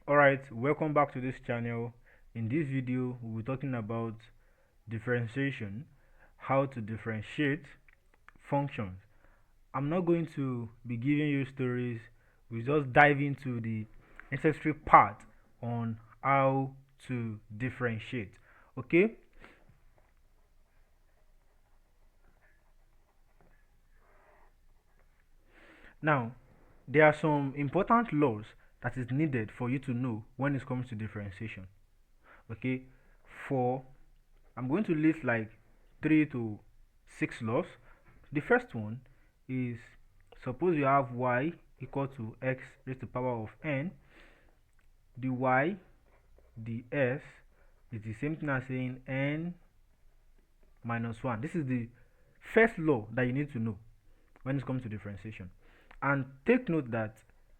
Alright, welcome back to this channel. In this video, we'll be talking about differentiation, how to differentiate functions. I'm not going to be giving you stories, we'll just dive into the necessary part on how to differentiate. Okay? Now, there are some important laws that is needed for you to know when it comes to differentiation. Okay? For I'm going to list like 3 to 6 laws. The first one is, suppose you have y equal to x raised to the power of n, the y, the s is the same thing as saying n minus 1. This is the first law that you need to know when it comes to differentiation. And take note that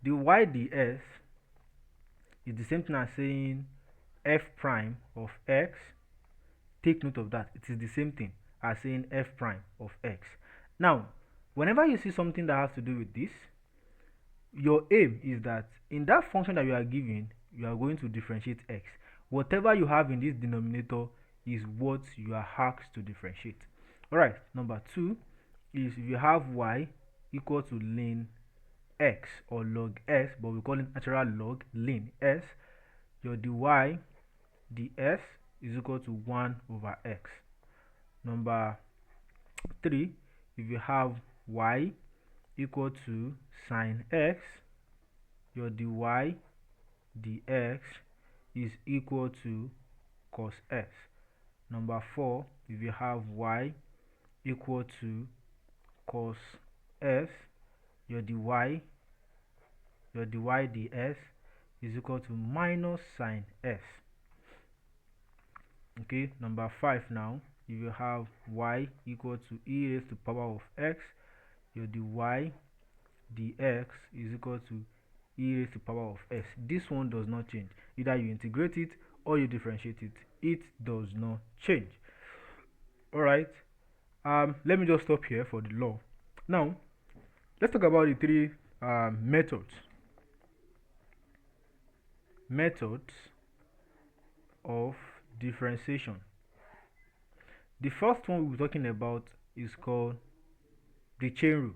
the y ds is the same thing as saying f prime of x. Take note of that. It is the same thing as saying f prime of x. Now, whenever you see something that has to do with this, your aim is that in that function that you are given, you are going to differentiate x. Whatever you have in this denominator is what you are asked to differentiate. Alright, number 2 is if you have y equal to ln x or log s, but we call it natural log ln s, your dy ds is equal to 1 over x. Number 3, if you have y equal to sine x, your dy dx is equal to cos x. Number 4, if you have y equal to cos s, your dy ds is equal to minus sine s. Okay, number 5 now, if you have y equal to e raised to the power of x, your dy dx is equal to e raised to the power of s. This one does not change. Either you integrate it or you differentiate it. It does not change. Alright, let me just stop here for the law. Now, let's talk about the three methods of differentiation. The first one we're talking about is called the chain rule.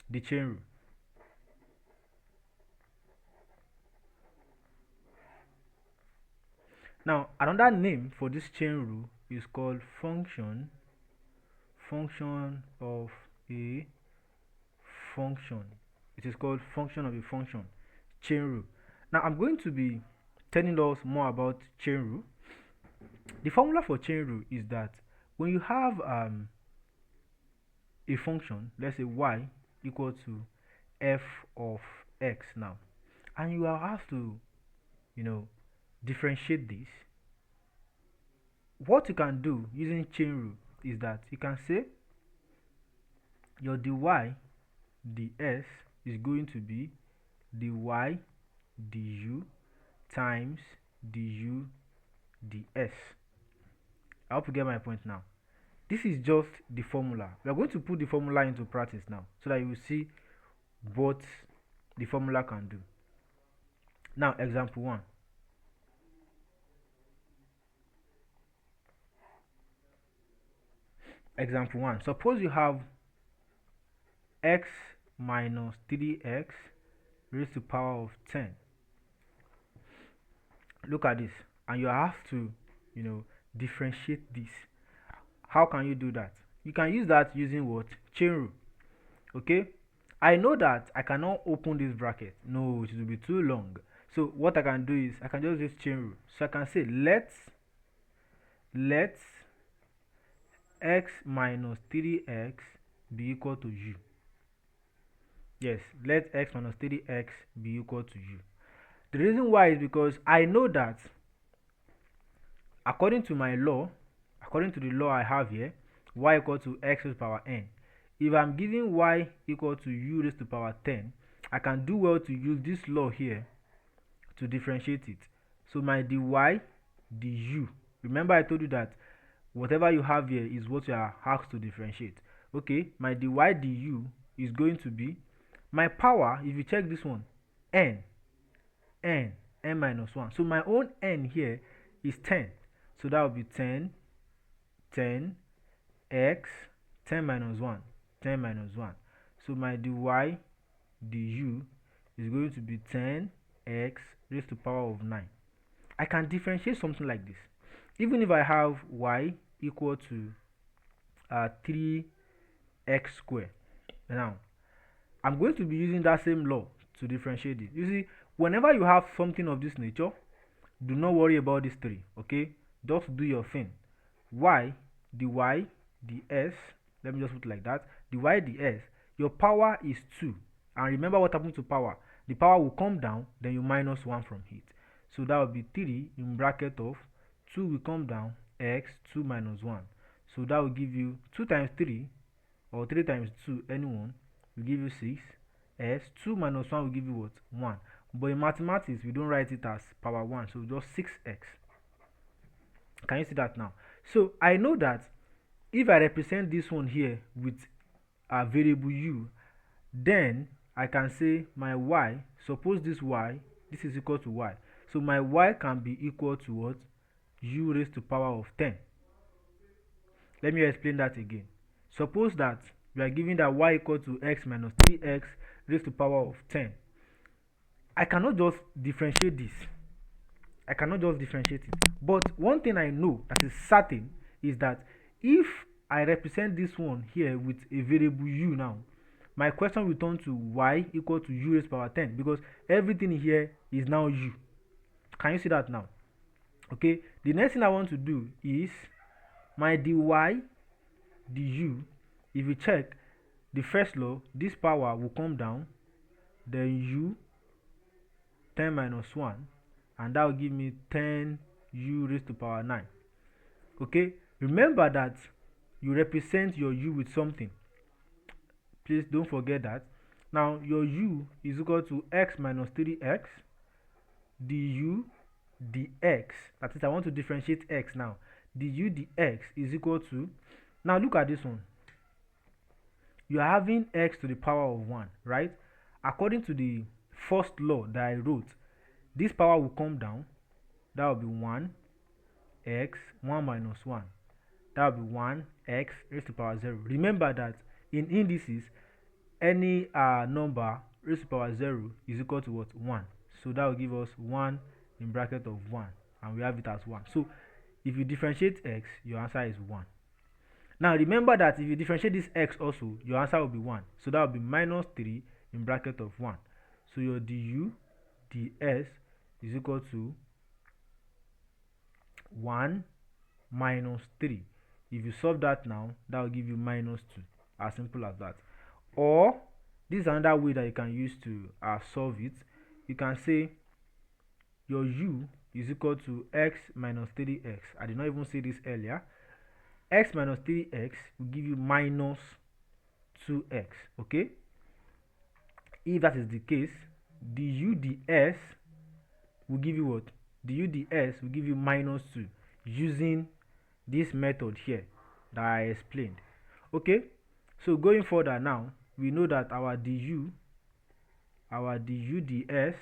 The chain rule. Now, another name for this chain rule is called function of a function. It is called function of a function, chain rule. Now, I'm going to be telling us more about chain rule. The formula for chain rule is that when you have a function, let's say y equal to f of x now, and you are asked to, differentiate this, what you can do using chain rule is that you can say your dy ds is going to be dy du times du ds. I hope you get my point now. This is just the formula. We are going to put the formula into practice now so that you will see what the formula can do. Now, example 1. Example 1. Suppose you have x minus 3x raised to the power of 10. Look at this. And you have to, differentiate this. How can you do that? You can use that using what? Chain rule. Okay? I know that I cannot open this bracket. No, it will be too long. So what I can do is I can just use chain rule. So I can say let x minus 3x be equal to u. Yes, let x minus 3x be equal to u. The reason why is because I know that according to my law, according to the law I have here, y equal to x raised to the power n. If I'm giving y equal to u raised to the power 10, I can do well to use this law here to differentiate it. So my dy du, remember I told you that whatever you have here is what you are asked to differentiate. Okay, my dy du is going to be my power. If you check this one, n, n minus 1. So my own n here is 10. So that will be 10, 10, x, 10 minus 1, 10 minus 1. So my dy du is going to be 10x raised to the power of 9. I can differentiate something like this. Even if I have y equal to 3x squared. Now, I'm going to be using that same law to differentiate it. You see, whenever you have something of this nature, do not worry about these three, okay? Just do your thing. Y, dy, ds, let me just put it like that. Dy, ds, your power is 2. And remember what happened to power. The power will come down, then you minus 1 from it. So that will be 3 in bracket of 2 will come down, x, 2 minus 1. So that will give you 2 times 3, or 3 times 2, anyone, will give you 6. S, 2 minus 1 will give you what? 1. But in mathematics, we don't write it as power 1, so just 6x. Can you see that now? So I know that if I represent this one here with a variable u, then I can say my y, suppose this y, this is equal to y. So my y can be equal to what? U raised to the power of 10. Let me explain that again. Suppose that we are given that y equal to x minus 3x raised to the power of 10. I cannot just differentiate this. I cannot just differentiate it. But one thing I know that is certain is that if I represent this one here with a variable u now, my question will turn to y equal to u raised to the power 10, because everything here is now u. Can you see that now? Okay, the next thing I want to do is my dy du. If you check the first law, this power will come down, then u 10 minus 1, and that will give me 10 u raised to the power 9. Okay, remember that you represent your u with something. Please don't forget that. Now your u is equal to x minus 3x du dx. That is, I want to differentiate x now. Du dx is equal to, now look at this one. You are having x to the power of 1, right? According to the first law that I wrote, this power will come down. That will be 1 x, 1 minus 1. That will be 1 x raised to the power 0. Remember that in indices, any number raised to the power 0 is equal to what? 1. So that will give us 1 in bracket of 1, and we have it as 1. So if you differentiate x, your answer is 1. Now remember that if you differentiate this x also, your answer will be 1. So that will be minus 3 in bracket of 1. So your du ds is equal to 1 minus 3. If you solve that now, that will give you minus 2. As simple as that. Or this is another way that you can use to solve it. You can say your u is equal to x minus 3x. I did not even say this earlier. X minus 3x will give you minus 2x. Okay, if that is the case, du ds will give you what? Du ds will give you minus 2 using this method here that I explained. Okay, so going further now, we know that our du ds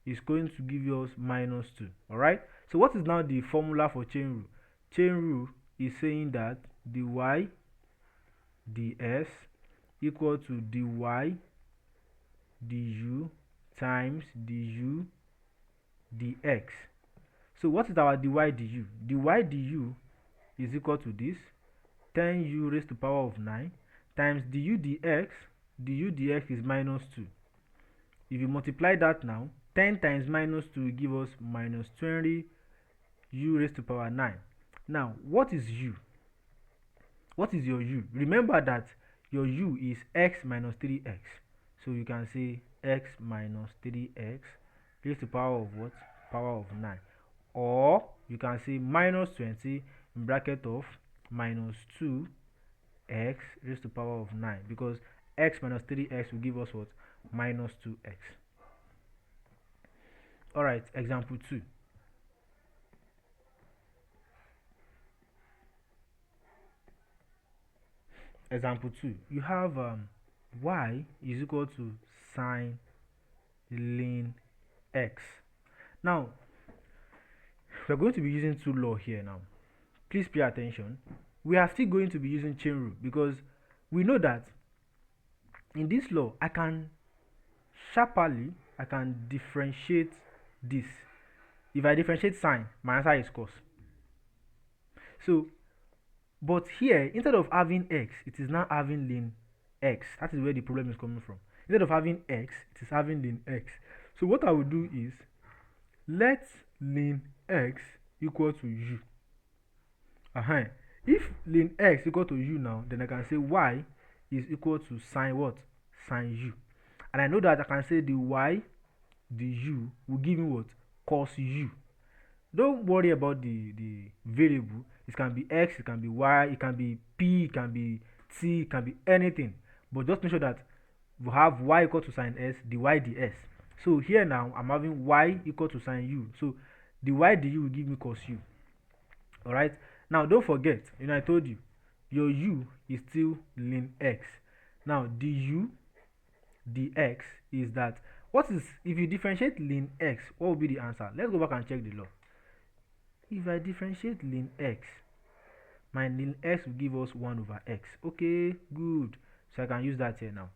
is going to give us minus 2. Alright, so what is now the formula for chain rule? Chain rule is saying that dy ds equal to dy du times du dx. So what is our dy du? Dy du is equal to this 10 u raised to the power of 9 times du dx. Du dx is minus 2. If you multiply that now, 10 times minus 2 will give us minus 20 u raised to the power 9. Now, what is u? What is your u? Remember that your u is x minus 3x. So you can say x minus 3x raised to the power of what? Power of 9. Or you can say minus 20 in bracket of minus 2x raised to the power of 9. Because x minus 3x will give us what? Minus 2x. Alright, example 2. Example 2. You have y is equal to sine ln x. Now, we're going to be using two law here now. Please pay attention. We are still going to be using chain rule because we know that in this law, I can differentiate this. If I differentiate sine, my answer is cos. So, but here, instead of having x, it is now having ln x. That is where the problem is coming from. Instead of having x, it is having ln x. So what I will do is, let ln x equal to u. If ln x equal to u now, then I can say y is equal to sine what? Sine u. And I know that I can say the y, the u will give me what? Cos u. Don't worry about the variable. It can be x, it can be y, it can be p, it can be t, it can be anything. But just make sure that we have y equal to sine s, dy ds. So here now, I'm having y equal to sine u. So dy du will give me cos u. Alright? Now, don't forget, I told you, your u is still ln x. Now, du dx is that, if you differentiate ln x, what will be the answer? Let's go back and check the law. If I differentiate ln x, my ln x will give us 1 over x. Okay, good. So I can use that here now.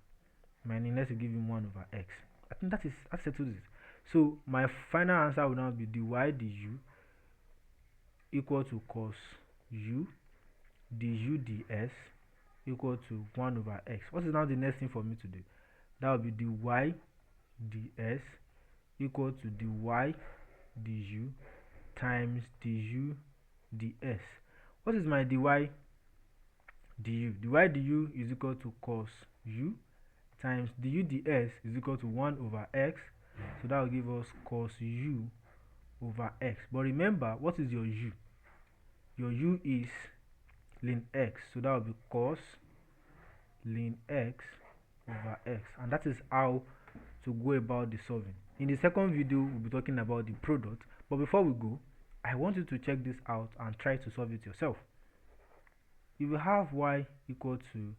My ln x will give me 1 over x. I think that settles it. So my final answer will now be dy du equal to cos u, du ds equal to 1 over x. What is now the next thing for me to do? That will be dy ds equal to dy du times du ds. What is my dy du? Dy du is equal to cos u times du ds is equal to 1 over x. So that will give us cos u over x. But remember, what is your u? Your u is ln x. So that will be cos ln x over x. And that is how to go about the solving. In the second video, we'll be talking about the product. But before we go, I want you to check this out and try to solve it yourself. If you have y equal to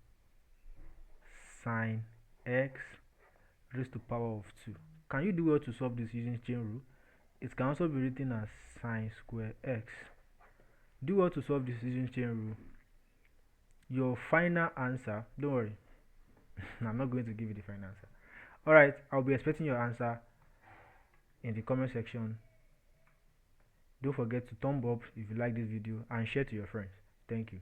sine x raised to power of 2, can you do well to solve this using chain rule? It can also be written as sine square x. Do well to solve this using chain rule. Your final answer, don't worry, I'm not going to give you the final answer. Alright, I'll be expecting your answer in the comment section. Don't forget to thumb up if you like this video and share to your friends. Thank you.